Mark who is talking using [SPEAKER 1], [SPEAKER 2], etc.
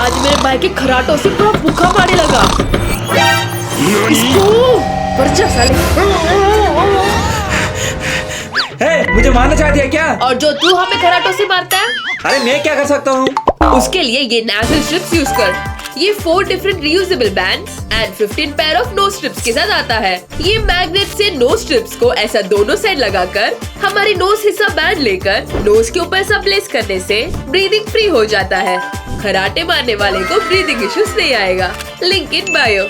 [SPEAKER 1] आज मेरे भाई के खराटों से पूरा भूखा पाने लगा। इसको पर्चा साले।
[SPEAKER 2] मुझे मारना चाहती है क्या?
[SPEAKER 1] और जो तू हमें खराटों से मारता है,
[SPEAKER 2] अरे मैं क्या कर सकता हूँ?
[SPEAKER 1] उसके लिए ये नाज़ल स्ट्रिप्स यूज कर। ये 4 different reusable bands and 15 pair of nose strips के साथ आता है। ये मैग्नेट से नोज स्ट्रिप्स को ऐसा दोनों साइड लगाकर हमारी नोज हिस्सा बैंड लेकर नोज के ऊपर ऐसा प्लेस करने से ब्रीदिंग फ्री हो जाता है। खराटे मारने वाले को ब्रीदिंग इश्यूज नहीं आएगा। Link in bio.